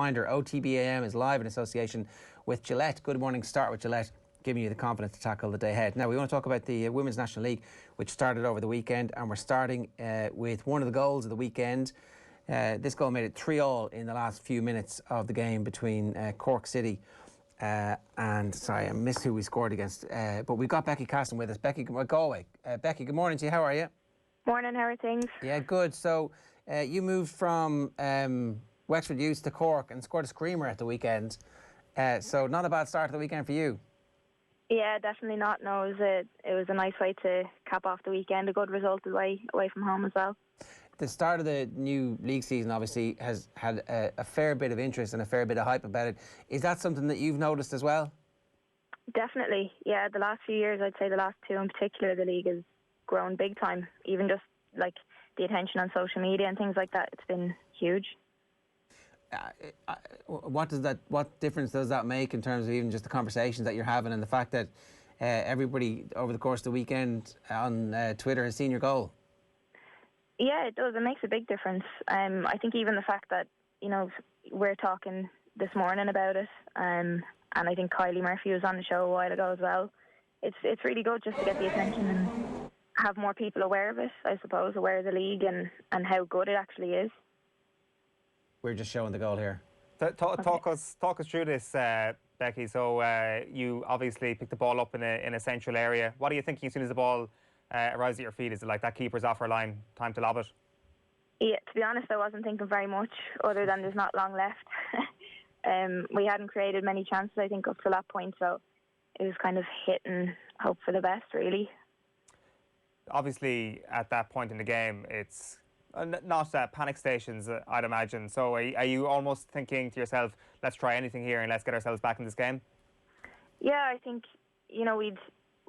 reminder, OTBAM is live in association with Gillette. Good morning, start with Gillette, giving you the confidence to tackle the day ahead. Now, we want to talk about the Women's National League, which started over the weekend, and we're starting with one of the goals of the weekend. This goal made it 3-3 in the last few minutes of the game between Cork City and, sorry, I missed who we scored against, but we've got Becky Casson with us. Becky, Galway. Becky, good morning to you. How are you? Morning, how are things? Yeah, good. So you moved from Wexford Youth to Cork and scored a screamer at the weekend. So not a bad start to the weekend for you. Yeah, definitely not. No, it was a nice way to cap off the weekend. A good result away from home as well. The start of the new league season obviously has had a fair bit of interest and a fair bit of hype about it. Is that something that you've noticed as well? Definitely, yeah. The last few years, I'd say the last two in particular, the league has grown big time. Even just like the attention on social media and things like that, it's been huge. What difference does that make in terms of even just the conversations that you're having and the fact that everybody over the course of the weekend on Twitter has seen your goal? Yeah, it does. It makes a big difference. I think even the fact that, we're talking this morning about it, and I think Kylie Murphy was on the show a while ago as well. It's really good just to get the attention and have more people aware of it, I suppose, aware of the league and how good it actually is. We're just showing the goal here. Talk us through this, Becky. So you obviously picked the ball up in a central area. What are you thinking as soon as the ball arrives at your feet? Is it like that keeper's off our line, time to lob it? Yeah, to be honest, I wasn't thinking very much other than there's not long left. We hadn't created many chances, I think, up to that point, so it was kind of hit and hope for the best, really. Obviously, at that point in the game, it's not panic stations, I'd imagine. So are you almost thinking to yourself, let's try anything here and let's get ourselves back in this game? Yeah, I think,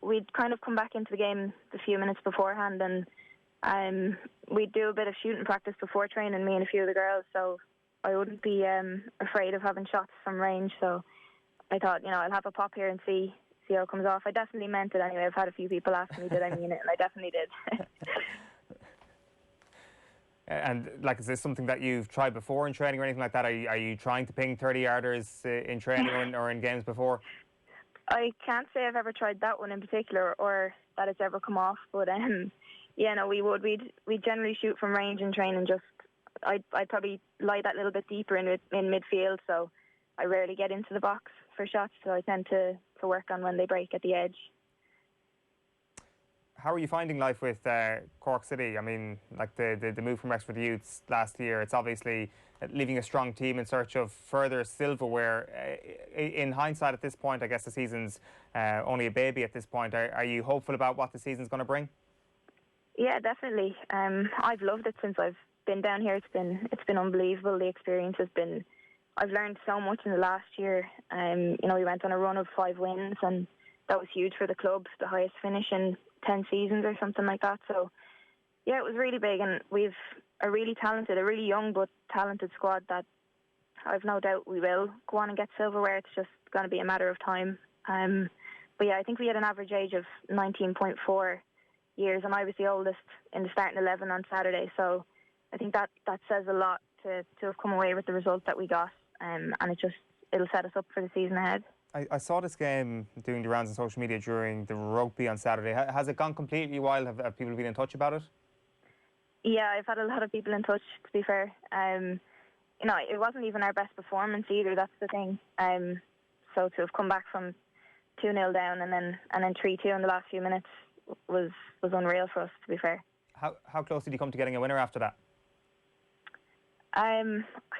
we'd kind of come back into the game a few minutes beforehand, and we'd do a bit of shooting practice before training, me and a few of the girls, so I wouldn't be afraid of having shots from range. So I thought, I'll have a pop here and see how it comes off. I definitely meant it anyway. I've had a few people ask me, did I mean it? And I definitely did. And is this something that you've tried before in training or anything like that? Are you trying to ping 30-yarders in training or in games before? I can't say I've ever tried that one in particular or that it's ever come off. But we'd generally shoot from range in training. I'd probably lie that little bit deeper in midfield, so I rarely get into the box for shots. So I tend to work on when they break at the edge. How are you finding life with Cork City? I mean, like the move from Wexford Youths last year, it's obviously leaving a strong team in search of further silverware. In hindsight at this point, I guess the season's only a baby at this point. Are you hopeful about what the season's going to bring? Yeah, definitely. I've loved it since I've been down here. It's been unbelievable. The experience has been... I've learned so much in the last year. We went on a run of 5 wins, and that was huge for the club, the highest finish in 10 seasons or something like that. So, yeah, it was really big, and we've a really young but talented squad that I've no doubt we will go on and get silverware. It's just going to be a matter of time. But yeah, I think we had an average age of 19.4 years, and I was the oldest in the starting 11 on Saturday. So I think that says a lot to have come away with the result that we got, and it'll set us up for the season ahead. I saw this game doing the rounds on social media during the rugby on Saturday. Has it gone completely wild? Have people been in touch about it? Yeah, I've had a lot of people in touch, to be fair. It wasn't even our best performance either, that's the thing. So to have come back from 2-0 down and then 3-2 in the last few minutes was unreal for us, to be fair. How close did you come to getting a winner after that? I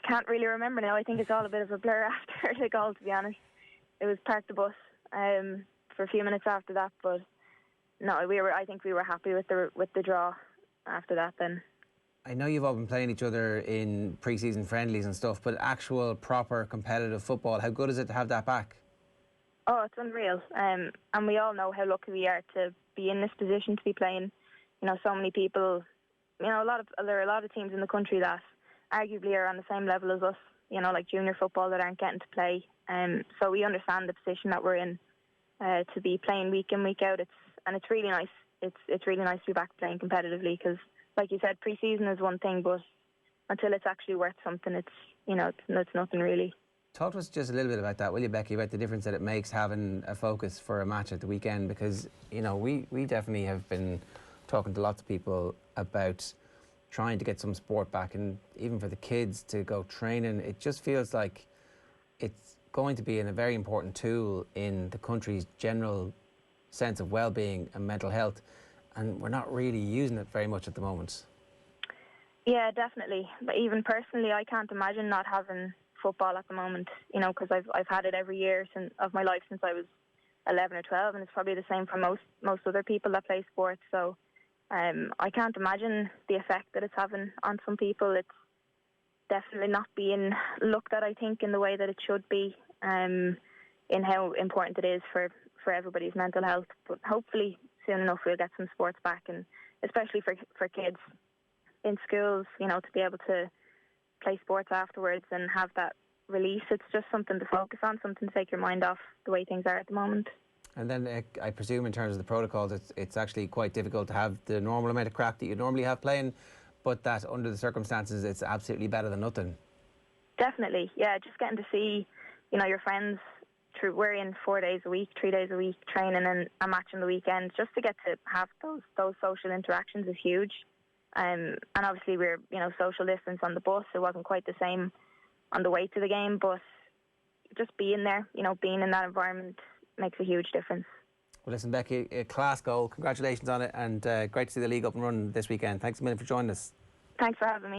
can't really remember now. I think it's all a bit of a blur after the goal, to be honest. It was park the bus for a few minutes after that, but no, I think we were happy with the draw after that then. I know you've all been playing each other in pre-season friendlies and stuff, but actual proper competitive football, how good is it to have that back? Oh, it's unreal. And we all know how lucky we are to be in this position, to be playing. So many people, there are a lot of teams in the country that arguably are on the same level as us, like junior football that aren't getting to play. So we understand the position that we're in to be playing week in, week out. It's really nice. It's really nice to be back playing competitively because, like you said, pre-season is one thing, but until it's actually worth something, it's it's nothing really. Talk to us just a little bit about that, will you, Becky, about the difference that it makes having a focus for a match at the weekend, because we definitely have been talking to lots of people about trying to get some sport back, and even for the kids to go training. It just feels like it's going to be a very important tool in the country's general sense of well-being and mental health, and we're not really using it very much at the moment. Yeah, definitely. But even personally, I can't imagine not having football at the moment, because I've had it every year of my life since I was 11 or 12, and it's probably the same for most other people that play sports. So I can't imagine the effect that it's having on some people. It's definitely not being looked at, I think, in the way that it should be, in how important it is for everybody's mental health. But hopefully soon enough we'll get some sports back, and especially for kids in schools, to be able to play sports afterwards and have that release. It's just something to focus on, something to take your mind off the way things are at the moment. And then I presume in terms of the protocols, it's actually quite difficult to have the normal amount of crack that you normally have playing, but that under the circumstances it's absolutely better than nothing. Definitely, yeah, just getting to see, your friends. We're in 4 days a week, 3 days a week training and a match on the weekend. Just to get to have those social interactions is huge. And obviously we're, social distance on the bus. It wasn't quite the same on the way to the game, but just being there, being in that environment makes a huge difference. Well, listen, Becky, a class goal. Congratulations on it, and great to see the league up and running this weekend. Thanks a million for joining us. Thanks for having me.